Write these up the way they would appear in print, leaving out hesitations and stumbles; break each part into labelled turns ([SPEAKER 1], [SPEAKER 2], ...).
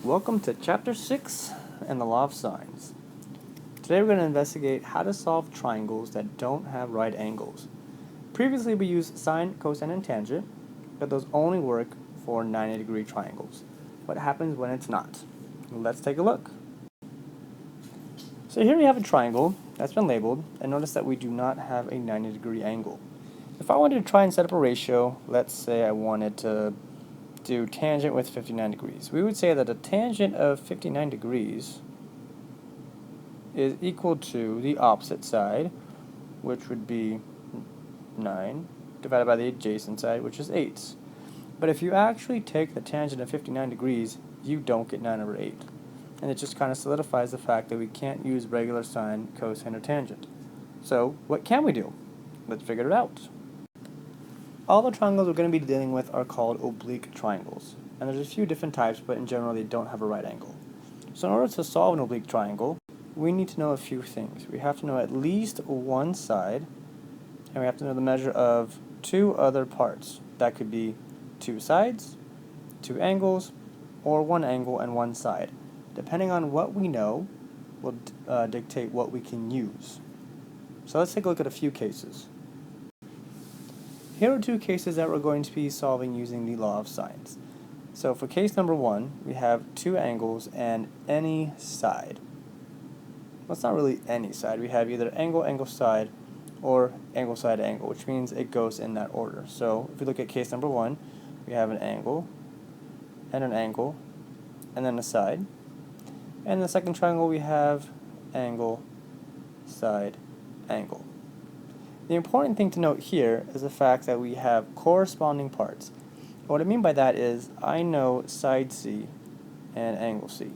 [SPEAKER 1] Welcome to Chapter 6 and the Law of Sines. Today we're going to investigate how to solve triangles that don't have right angles. Previously we used sine, cosine, and tangent, but those only work for 90-degree triangles. What happens when it's not? Let's take a look. So here we have a triangle that's been labeled, and notice that we do not have a 90-degree angle. If I wanted to try and set up a ratio, let's say I wanted to do tangent with 59 degrees. We would say that a tangent of 59 degrees is equal to the opposite side, which would be 9, divided by the adjacent side, which is 8. But if you actually take the tangent of 59 degrees, you don't get 9 over 8. And it just kind of solidifies the fact that we can't use regular sine, cosine, or tangent. So what can we do? Let's figure it out. All the triangles we're going to be dealing with are called oblique triangles. And there's a few different types, but in general they don't have a right angle. So in order to solve an oblique triangle, we need to know a few things. We have to know at least one side, and we have to know the measure of two other parts. That could be two sides, two angles, or one angle and one side. Depending on what we know will dictate what we can use. So let's take a look at a few cases. Here are two cases that we're going to be solving using the law of sines. So for case number 1, we have two angles and any side. Well, it's not really any side. We have either angle, angle, side, or angle, side, angle, which means it goes in that order. So if we look at case number 1, we have an angle, and then a side. And in the second triangle, we have angle, side, angle. The important thing to note here is the fact that we have corresponding parts. What I mean by that is I know side C and angle C.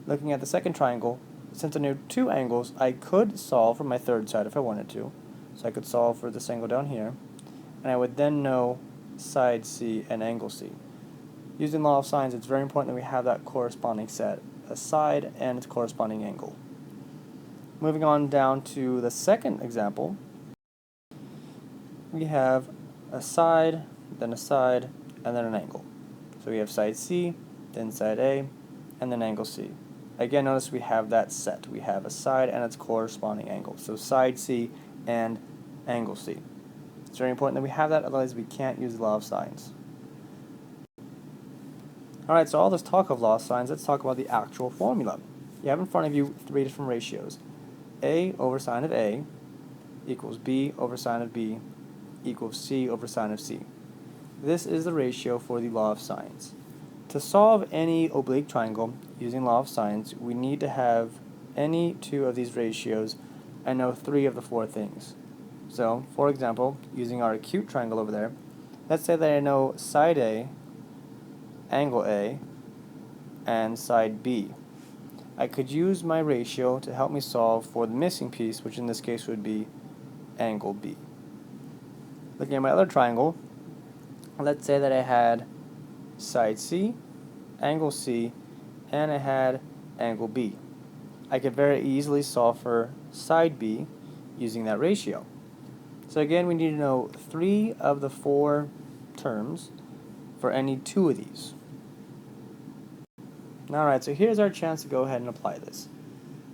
[SPEAKER 1] Looking at the second triangle, since I knew two angles, I could solve for my third side if I wanted to. So I could solve for this angle down here, and I would then know side C and angle C. Using the law of sines, it's very important that we have that corresponding set, a side and its corresponding angle. Moving on down to the second example, we have a side, and then an angle. So we have side C, then side A, and then angle C. Again, notice we have that set. We have a side and its corresponding angle. So side C and angle C. It's very important that we have that, otherwise we can't use the law of sines. Alright, so all this talk of law of sines, let's talk about the actual formula. You have in front of you three different ratios. A over sine of A equals B over sine of B equals C over sine of C. This is the ratio for the law of sines. To solve any oblique triangle using law of sines, we need to have any two of these ratios and know three of the four things. So, for example, using our acute triangle over there, let's say that I know side A, angle A, and side B. I could use my ratio to help me solve for the missing piece, which in this case would be angle B. Looking at my other triangle, let's say that I had side C, angle C, and I had angle B. I could very easily solve for side B using that ratio. So again, we need to know three of the four terms for any two of these. Alright, so here's our chance to go ahead and apply this.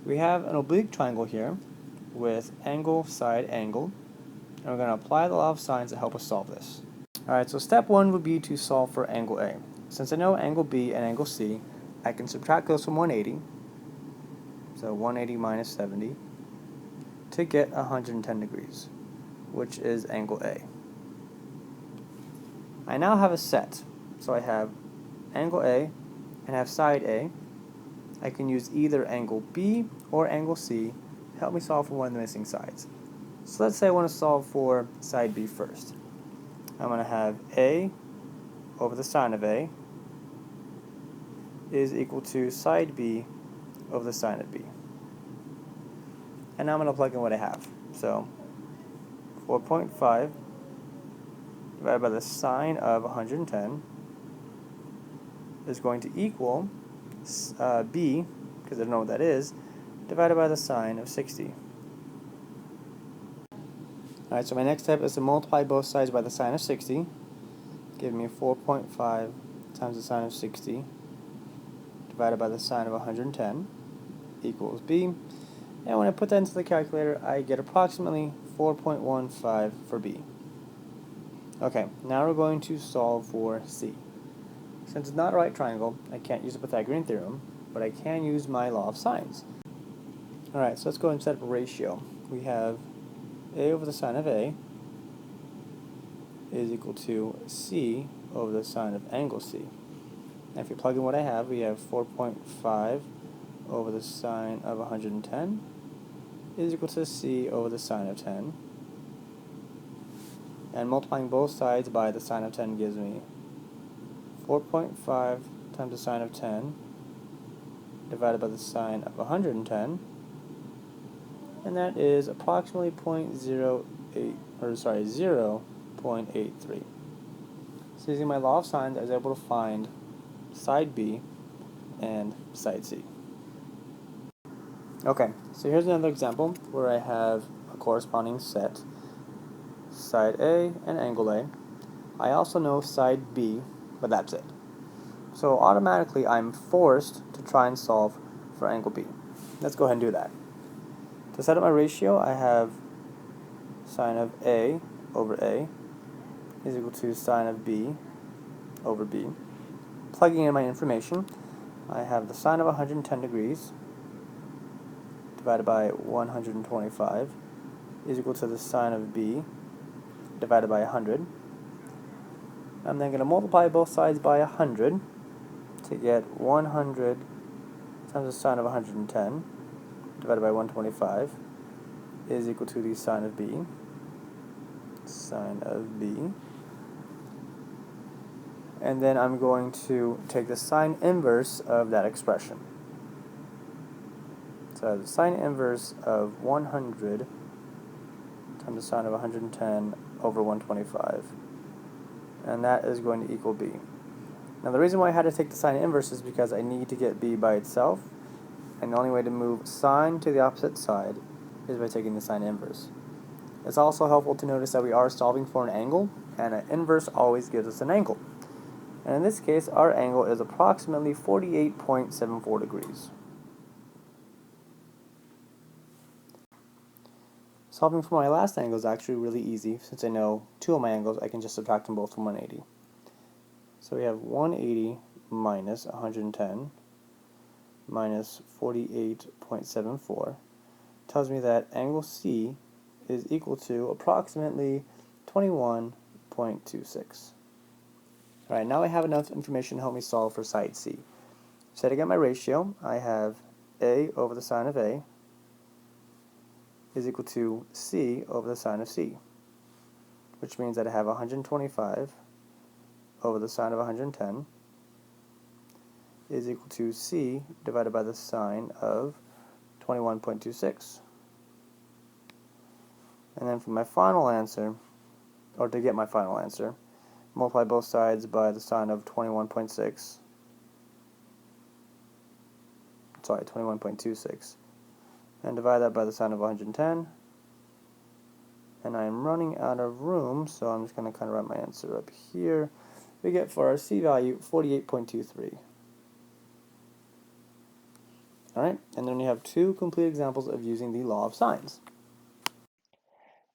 [SPEAKER 1] We have an oblique triangle here with angle, side, angle, and we're going to apply the law of sines to help us solve this. Alright, so step 1 would be to solve for angle A. Since I know angle B and angle C, I can subtract those from 180, so 180 minus 70, to get 110 degrees, which is angle A. I now have a set, so I have angle A and have side A. I can use either angle B or angle C to help me solve for one of the missing sides. So let's say I want to solve for side B first. I'm going to have A over the sine of A is equal to side B over the sine of B. And now I'm going to plug in what I have. So 4.5 divided by the sine of 110 is going to equal B, because I don't know what that is, divided by the sine of 60. Alright, so my next step is to multiply both sides by the sine of 60, giving me 4.5 times the sine of 60 divided by the sine of 110 equals b. And when I put that into the calculator, I get approximately 4.15 for b. Okay, now we're going to solve for c. Since it's not a right triangle, I can't use the Pythagorean theorem, but I can use my law of sines. Alright, so let's go and set up a ratio. We have a over the sine of a is equal to c over the sine of angle c. And if you plug in what I have, we have 4.5 over the sine of 110 is equal to c over the sine of 10. And multiplying both sides by the sine of 10 gives me 4.5 times the sine of 10 divided by the sine of 110, and that is approximately 0.83. So using my law of sines, I was able to find side B and side C. Okay, so here's another example where I have a corresponding set, side A and angle A. I also know side B, but that's it. So automatically I'm forced to try and solve for angle B. Let's go ahead and do that. To set up my ratio, I have sine of A over A is equal to sine of B over B. Plugging in my information, I have the sine of 110 degrees divided by 125 is equal to the sine of B divided by 100. I'm then going to multiply both sides by 100 to get 100 times the sine of 110 divided by 125 is equal to the sine of B. Sine of B. And then I'm going to take the sine inverse of that expression. So the sine inverse of 100 times the sine of 110 over 125. And that is going to equal B. Now the reason why I had to take the sine inverse is because I need to get B by itself, and the only way to move sine to the opposite side is by taking the sine inverse. It's also helpful to notice that we are solving for an angle, and an inverse always gives us an angle. And in this case, our angle is approximately 48.74 degrees. Solving for my last angle is actually really easy. Since I know two of my angles, I can just subtract them both from 180. So we have 180 minus 110 minus 48.74 tells me that angle C is equal to approximately 21.26. Alright, now I have enough information to help me solve for side C. Setting up my ratio, I have A over the sine of A is equal to C over the sine of C, which means that I have 125 over the sine of 110 is equal to C divided by the sine of 21.26. And then for my final answer, or to get my final answer, multiply both sides by the sine of 21.26, and divide that by the sine of 110. And I'm running out of room, so I'm just going to kind of write my answer up here. We get for our C value 48.23. Alright, and then we have two complete examples of using the law of sines.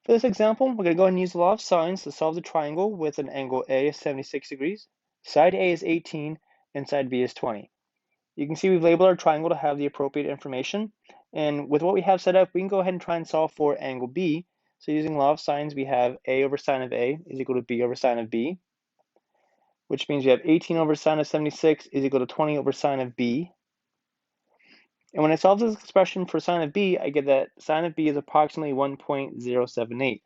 [SPEAKER 1] For this example, we're going to go ahead and use the law of sines to solve the triangle with an angle A is 76 degrees, side A is 18, and side B is 20. You can see we've labeled our triangle to have the appropriate information, and with what we have set up, we can go ahead and try and solve for angle B. So using law of sines, we have A over sine of A is equal to B over sine of B, which means we have 18 over sine of 76 is equal to 20 over sine of B. And when I solve this expression for sine of B, I get that sine of B is approximately 1.078.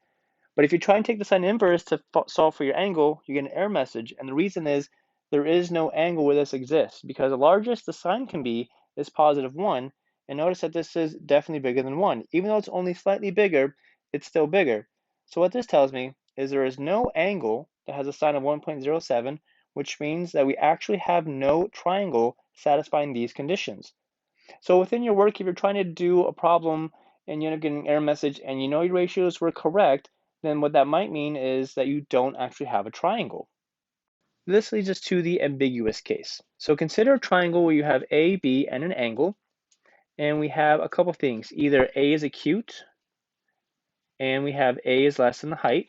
[SPEAKER 1] But if you try and take the sine inverse to solve for your angle, you get an error message. And the reason is there is no angle where this exists, because the largest the sine can be is positive 1. And notice that this is definitely bigger than 1. Even though it's only slightly bigger, it's still bigger. So what this tells me is there is no angle that has a sine of 1.07, which means that we actually have no triangle satisfying these conditions. So within your work, if you're trying to do a problem and you end up getting an error message and you know your ratios were correct, then what that might mean is that you don't actually have a triangle. This leads us to the ambiguous case. So consider a triangle where you have A, B, and an angle, and we have a couple things. Either A is acute, and we have A is less than the height.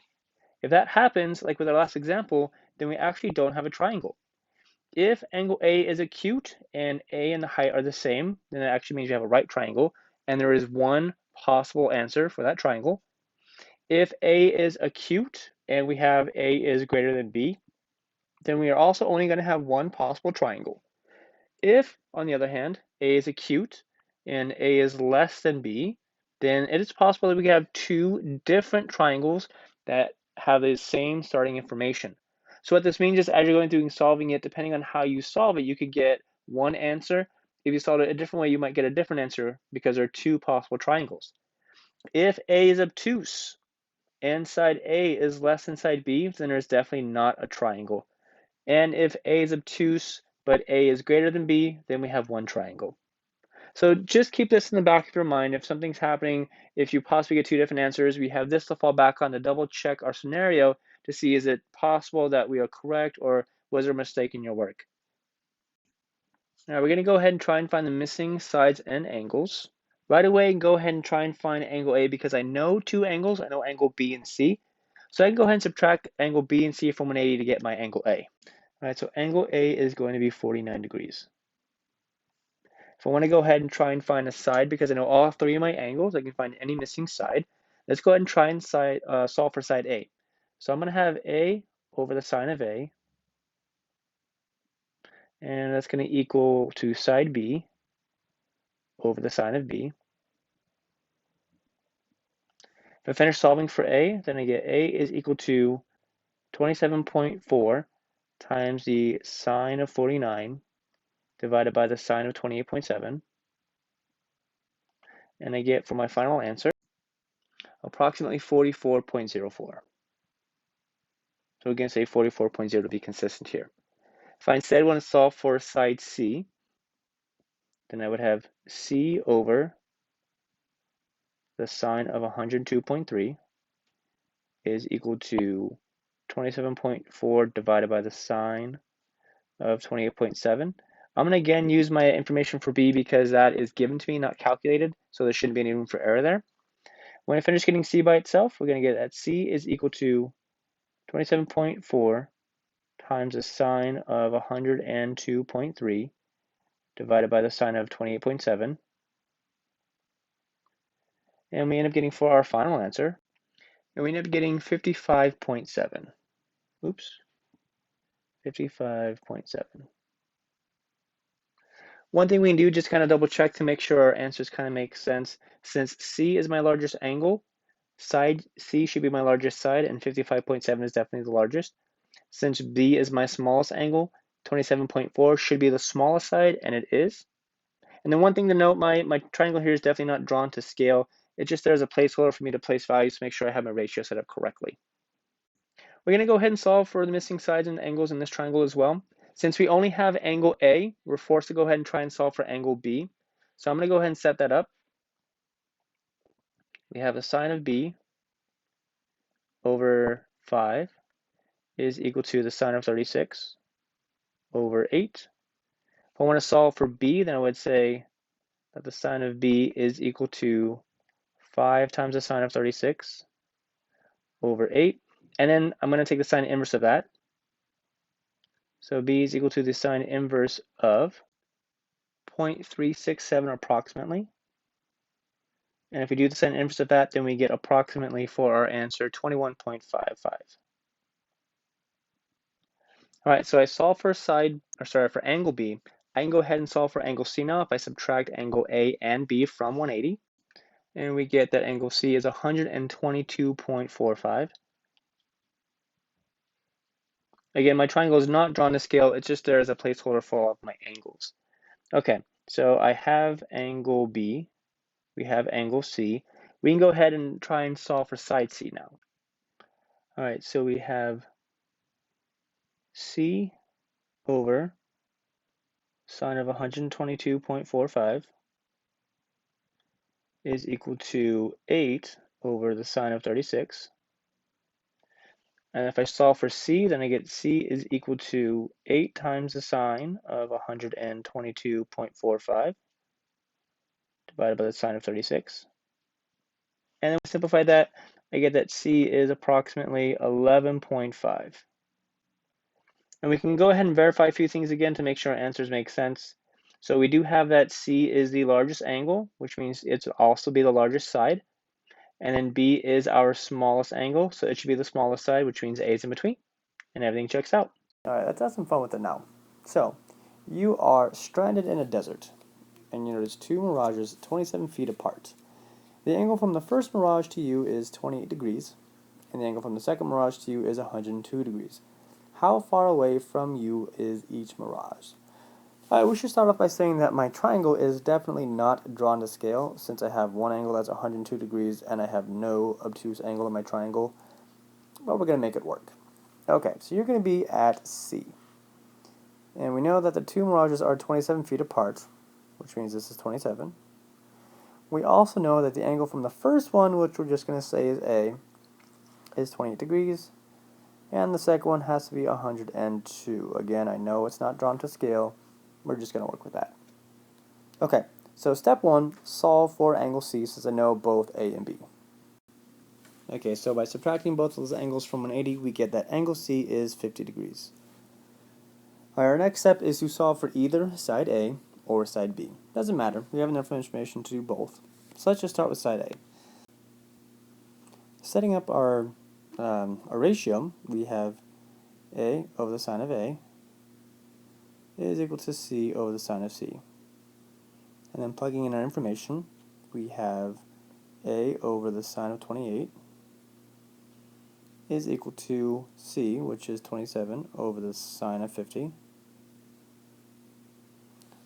[SPEAKER 1] If that happens, like with our last example, then we actually don't have a triangle. If angle A is acute and A and the height are the same, then that actually means you have a right triangle, and there is one possible answer for that triangle. If A is acute and we have A is greater than B, then we are also only going to have one possible triangle. If, on the other hand, A is acute and A is less than B, then it is possible that we can have two different triangles that have the same starting information. So what this means is as you're going through and solving it, depending on how you solve it, you could get one answer. If you solve it a different way, you might get a different answer because there are two possible triangles. If A is obtuse and side A is less than side B, then there's definitely not a triangle. And if A is obtuse, but A is greater than B, then we have one triangle. So just keep this in the back of your mind. If something's happening, if you possibly get two different answers, we have this to fall back on to double check our scenario to see is it possible that we are correct or was there a mistake in your work. Now we're going to go ahead and try and find the missing sides and angles. Right away, go ahead and try and find angle A because I know two angles. I know angle B and C. So I can go ahead and subtract angle B and C from 180 to get my angle A. All right, so angle A is going to be 49 degrees. If I want to go ahead and try and find a side, because I know all three of my angles, I can find any missing side. Let's go ahead and try and solve for side A. So I'm going to have A over the sine of A, and that's going to equal to side B over the sine of B. If I finish solving for A, then I get A is equal to 27.4 times the sine of 49 divided by the sine of 28.7. And I get for my final answer approximately 44.04. So we're going to say 44.0 to be consistent here. If I instead want to solve for side C, then I would have C over the sine of 102.3 is equal to 27.4 divided by the sine of 28.7. I'm going to again use my information for B because that is given to me, not calculated, so there shouldn't be any room for error there. When I finish getting C by itself, we're going to get that C is equal to 27.4 times the sine of 102.3 divided by the sine of 28.7. And we end up getting for our final answer, and we end up getting 55.7. Oops, 55.7. One thing we can do, just kind of double check to make sure our answers kind of make sense. Since C is my largest angle, side C should be my largest side, and 55.7 is definitely the largest. Since B is my smallest angle, 27.4 should be the smallest side, and it is. And then one thing to note, my triangle here is definitely not drawn to scale. It's just there's a placeholder for me to place values to make sure I have my ratio set up correctly. We're going to go ahead and solve for the missing sides and angles in this triangle as well. Since we only have angle A, we're forced to go ahead and try and solve for angle B. So I'm going to go ahead and set that up. We have the sine of B over 5 is equal to the sine of 36 over 8. If I want to solve for B, then I would say that the sine of B is equal to 5 times the sine of 36 over 8. And then I'm going to take the sine inverse of that. So B is equal to the sine inverse of 0.367 approximately. And if we do the sine inverse of that, then we get approximately for our answer 21.55. All right, so I solve for for angle B. I can go ahead and solve for angle C now if I subtract angle A and B from 180. And we get that angle C is 122.45. Again, my triangle is not drawn to scale, it's just there as a placeholder for all of my angles. Okay, so I have angle B, we have angle C. We can go ahead and try and solve for side C now. All right, so we have C over sine of 122.45 is equal to 8 over the sine of 36. And if I solve for c, then I get c is equal to 8 times the sine of 122.45 divided by the sine of 36. And then we simplify that, I get that c is approximately 11.5. And we can go ahead and verify a few things again to make sure our answers make sense. So we do have that c is the largest angle, which means it's also be the largest side. And then b is our smallest angle, so it should be the smallest side, which means a is in between. And everything checks out. All right, let's have some fun with it now. So, you are stranded in a desert, and you notice two mirages 27 feet apart. The angle from the first mirage to you is 28 degrees, and the angle from the second mirage to you is 102 degrees. How far away from you is each mirage? All right, we should start off by saying that my triangle is definitely not drawn to scale, since I have one angle that's 102 degrees, and I have no obtuse angle in my triangle, but we're going to make it work. Okay, so you're going to be at C. And we know that the two mirages are 27 feet apart, which means this is 27. We also know that the angle from the first one, which we're just going to say is A, is 28 degrees. And the second one has to be 102. Again, I know it's not drawn to scale. We're just going to work with that. Okay, so step one, solve for angle C, since I know both A and B. Okay, so by subtracting both of those angles from 180, we get that angle C is 50 degrees. Our next step is to solve for either side A or side B. Doesn't matter, we have enough information to do both. So let's just start with side A. Setting up our ratio, we have A over the sine of A is equal to C over the sine of C. And then plugging in our information, we have A over the sine of 28 is equal to C, which is 27, over the sine of 50.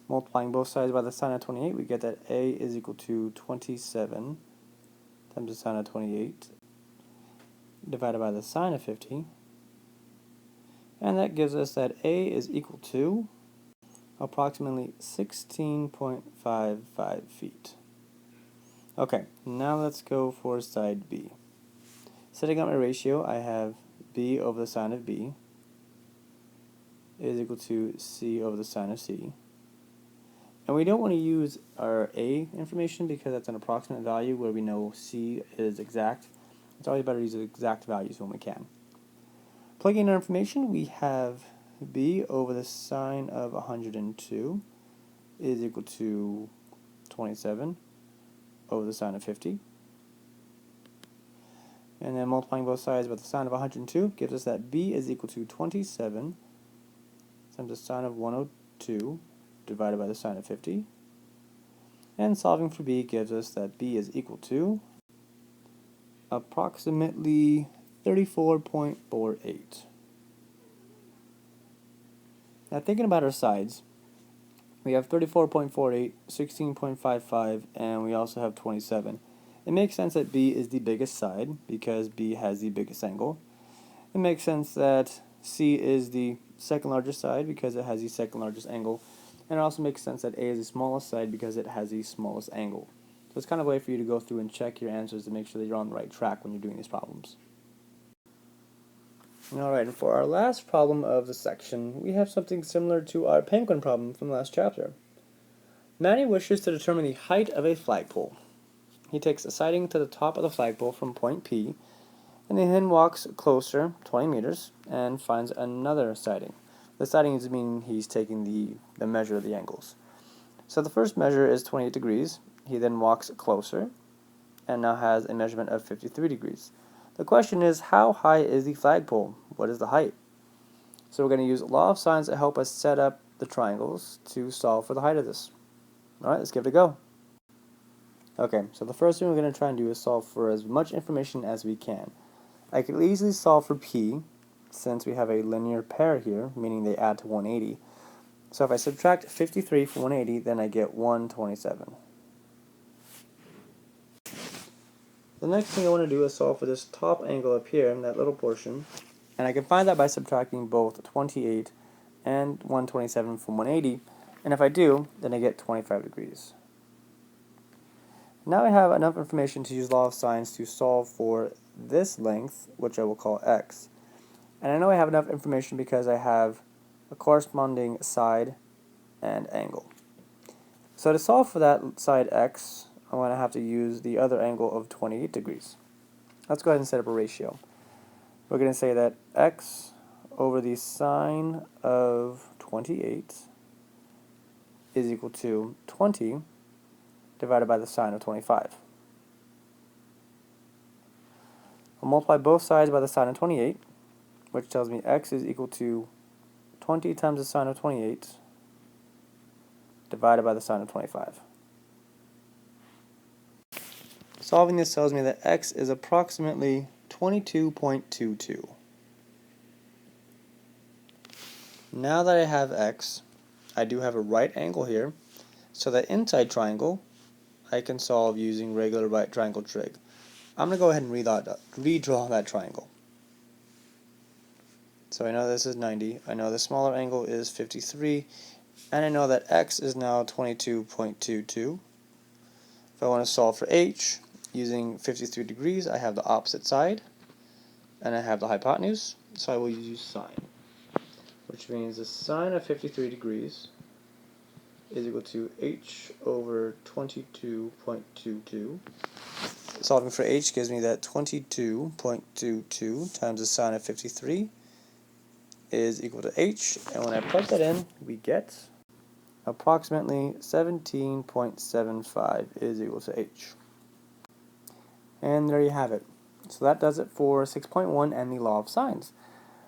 [SPEAKER 1] Multiplying both sides by the sine of 28, we get that A is equal to 27 times the sine of 28 divided by the sine of 50. And that gives us that A is equal to approximately 16.55 feet. Okay, now let's go for side B. Setting up my ratio, I have B over the sine of B is equal to C over the sine of C. And we don't want to use our A information because that's an approximate value where we know C is exact. It's always better to use exact values when we can. Plugging in our information, we have B over the sine of 102 is equal to 27 over the sine of 50. And then multiplying both sides by the sine of 102 gives us that B is equal to 27 times the sine of 102 divided by the sine of 50. And solving for B gives us that B is equal to approximately 34.48. Now thinking about our sides, we have 34.48, 16.55, and we also have 27. It makes sense that B is the biggest side because B has the biggest angle. It makes sense that C is the second largest side because it has the second largest angle. And it also makes sense that A is the smallest side because it has the smallest angle. So it's kind of a way for you to go through and check your answers to make sure that you're on the right track when you're doing these problems. Alright, and for our last problem of the section, we have something similar to our penguin problem from last chapter. Manny wishes to determine the height of a flagpole. He takes a sighting to the top of the flagpole from point P, and he then walks closer, 20 meters, and finds another sighting. The sighting is meaning he's taking the measure of the angles. So the first measure is 28 degrees. He then walks closer, and now has a measurement of 53 degrees. The question is, how high is the flagpole? What is the height? So we're going to use law of sines to help us set up the triangles to solve for the height of this. Alright, let's give it a go. Okay, so the first thing we're going to try and do is solve for as much information as we can. I could easily solve for P, since we have a linear pair here, meaning they add to 180. So if I subtract 53 from 180, then I get 127. The next thing I want to do is solve for this top angle up here in that little portion, and I can find that by subtracting both 28 and 127 from 180, and if I do, then I get 25 degrees. Now I have enough information to use law of sines to solve for this length, which I will call x. And I know I have enough information because I have a corresponding side and angle. So to solve for that side x, I'm going to have to use the other angle of 28 degrees. Let's go ahead and set up a ratio. We're going to say that x over the sine of 28 is equal to 20 divided by the sine of 25. I'll multiply both sides by the sine of 28, which tells me x is equal to 20 times the sine of 28 divided by the sine of 25. Solving this tells me that x is approximately 22.22. Now that I have x, I do have a right angle here, so that inside triangle I can solve using regular right triangle trig. I'm going to go ahead and redraw that triangle. So I know this is 90, I know the smaller angle is 53, and I know that x is now 22.22. If I want to solve for h, using 53 degrees, I have the opposite side, and I have the hypotenuse, so I will use sine, which means the sine of 53 degrees is equal to h over 22.22. Solving for h gives me that 22.22 times the sine of 53 is equal to h, and when I plug that in, we get approximately 17.75 is equal to h. And there you have it. So that does it for 6.1 and the law of sines.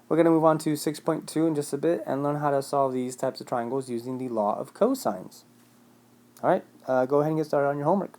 [SPEAKER 1] We're going to move on to 6.2 in just a bit and learn how to solve these types of triangles using the law of cosines. Alright, go ahead and get started on your homework.